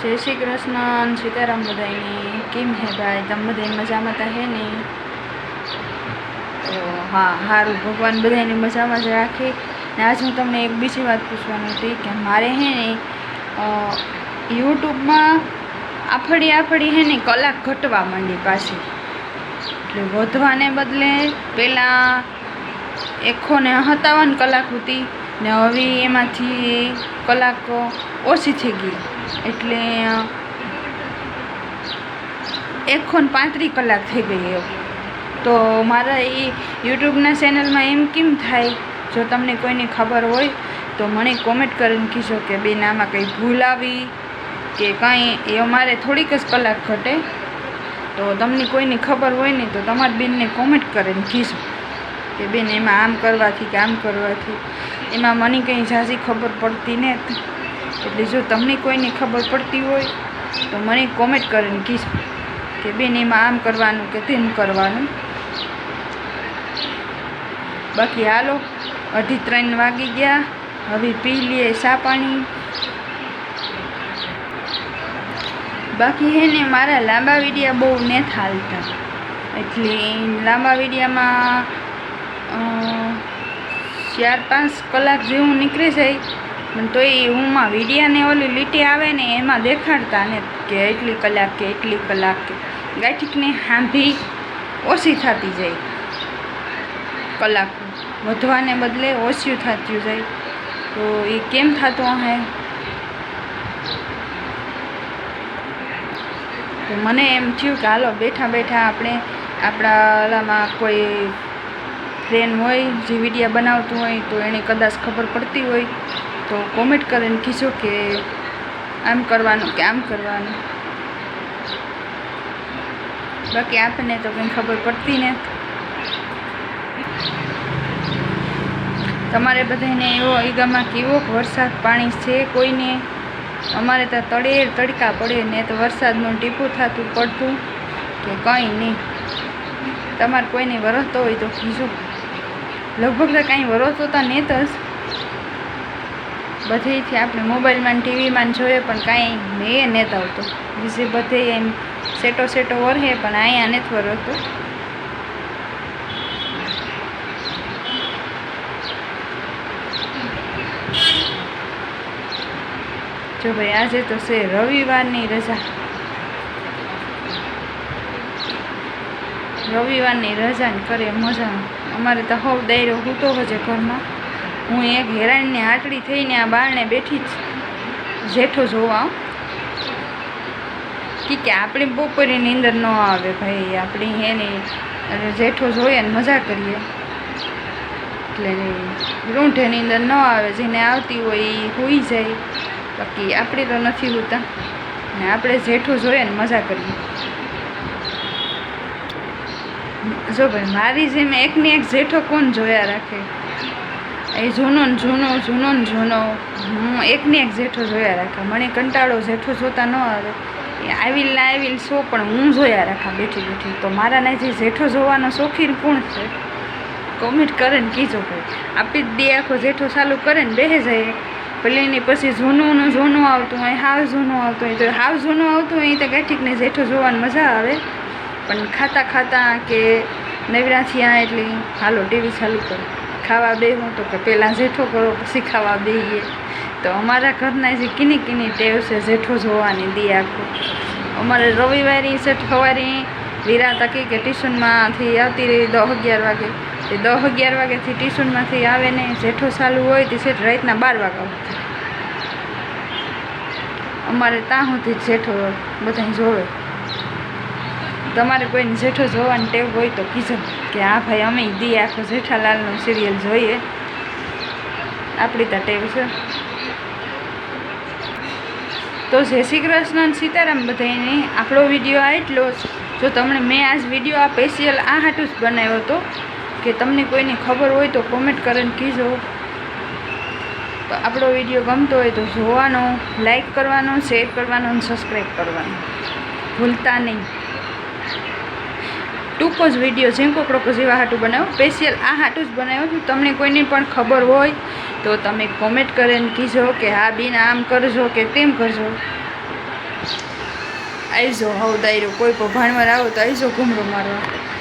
जय श्री कृष्ण सीताराम बधाई केम है भाई तम बधाई मजा में है नहीं तो हाँ हारू भगवान बधाई मजा में राखे ने आज हूँ तमने एक बीजी बात पूछवानी थी कि मारे है ने यूट्यूब में आफड़ी है ने कलाक घटवा मांडी पासी એટલે વધવાને બદલે પહેલાં 157 કલાક હતી ને હવે એમાંથી કલાક ઓછી થઈ ગઈ એટલે 135 કલાક થઈ ગઈ એવું તો મારા એ યુટ્યુબના ચેનલમાં એમ કેમ થાય જો તમને કોઈને ખબર હોય તો મને કોમેન્ટ કરીને કહેજો કે બેન આમાં કંઈ ભૂલ આવી કે કાંઈ એ અમારે થોડીક જ કલાક ઘટે તો તમને કોઈને ખબર હોય ને તો તમારી બેનને કોમેન્ટ કરીને કહેજો કે બેન એમાં આમ કરવાથી કે આમ કરવાથી એમાં મને કંઈ ઝાઝી ખબર પડતી ને એટલે જો તમને કોઈને ખબર પડતી હોય તો મને કોમેન્ટ કરીને કહેજો કે બેન એમાં આમ કરવાનું કે તેમ કરવાનું બાકી હાલો 2:30 વાગી ગયા હવે પી લઈએ ચા પાણી बाकी है ने मारा लांबा विडिया बहु नहीं हालता एटले लांबा विडिया में 4-5 कलाक जेवुं निकली जाए पण तो हूँ विडिया ने ओली लीटी आवे ने एमां देखाड़ता ने के एटली कलाक के गाठीक ने हांभी ओછી थती जाए कलाक वधवाने बदले ओछुं थतुं जाए तो ये केम थतुं हशे तो मने एम थयुं कि हालो बैठा बैठा आपणे आपणा ओलामां कोई फ्रेंड होय जे विडिया बनावतुं होय तो एने कदाच खबर पड़ती होय तो कॉमेंट करीने कीजो कि आम करवानुं कि आम करवानुं बाकी आपने तो कंई खबर पड़ती ने तमारे बधाने एवो ईगामां केवो वरसाद पाणी छे कोईने अमारे तो तड़ेर तड़का पड़े ने तो वरसादनुं टीपू थतुं पड़तुं कि कंई नहीं तमारे कोईने वरसतो होय तो कीजो लगभग तो कांई वरसतो तो नहीं ज बधेथी आपणे मोबाइल में टीवी में जोए पण कांई में नहीं आवतो बीजे बधे एम सेटो सेटो वरहे पण अहींया नथी वरसतो जो भाई आज तो से रविवार रजा करे मजा अमारे तो हव दायरो हूतो हजे घर में हूँ एक हेराण ने हाटड़ी थी ने आ बारणे बैठी जेठो जोवा कि आपणी बपोरे नींदर न आवे भाई आपणी हे नहीं जेठो जोईए ने मजा करिए એટલે રૂંઢે નીંદર ન આવે જેને આવતી હોય એ હોઈ જાય बाकी आपणे तो नहीं होता ने आपणे जेठो जोईए ने मजा करिए जो भाई मारी जेम एक ने एक जेठो कोण जोया राखे ए जूनो ने जूनो जूनो ने जूनो हूँ एक ने एक जेठो जोया राखा मने कंटाळो जेठो जोता न आवे आविल ना आविल शो पण हूँ जोया राखा बैठी बैठी तो मारा ने जे जेठो जोवानो शौकीन कोण छे कॉमेंट करीने कीजो भाई आपी दी आखो जेठो चालू करे ने बेही जाए भले एनी पछी जूनूं जूनूं आवतुं होय हाव जूनूं आवतुं होय तो हाव जूनूं आवतुं होय तो गाठीक ने जेठो जोवानी मजा आवे पण खाता खाता के नवरा थया एटले हालो टीवी चालू करो खावा बेहूँ तो के पहला जेठो करो पछी खावा बेहीए तो अमारा घरना जे कीनी कीनी टेव छे जेठो जोवानी दी आखो अमारे रविवारे से सवारे वीरा तकी के ट्यूशन में थी आती रही 10-11 वागे 10-11 वागे थी ट्यूशन में थी आवे ने जेठो चालू होय तो सेठ रातना 12 वागा अमारे ત્યાં સુધી જેઠો બધા જોવે તમારે કોઈ જેઠો જોવાની ટેવ હોય તો કીજો કે હા ભાઈ અમે દી આખો જેઠાલાલનું સિરિયલ જોઈએ આપણી તો ટેવ છે તો જય શ્રી કૃષ્ણ સીતારામ બધાને આપણો વિડીયો આ એટલો જો તમને મેં આજ વિડીયો આ સ્પેશિયલ આ હાટું જ બનાવ્યો હતો કે તમને કોઈને ખબર હોય તો કોમેન્ટ કરીને કીજો तो आपणो विडियो गमतो होय तो जोवानो लाइक करवानो शेर करवानो और सब्सक्राइब करवानो भूलता नहीं टूंको ज विडियो झेंकोकड़ो जेवा हाटू बनाव्यो स्पेशियल आ हाटू ज बनाव्यो तो तमने कोईने पण खबर होय तो तमे कॉमेंट करीने कीजो कि हाँ बेन आम करजो कि तेम करजो આઈજો હવ દાયરો કોઈ પણ ભાણવાર આવો તો આઈજો ઘૂમરો મારવા.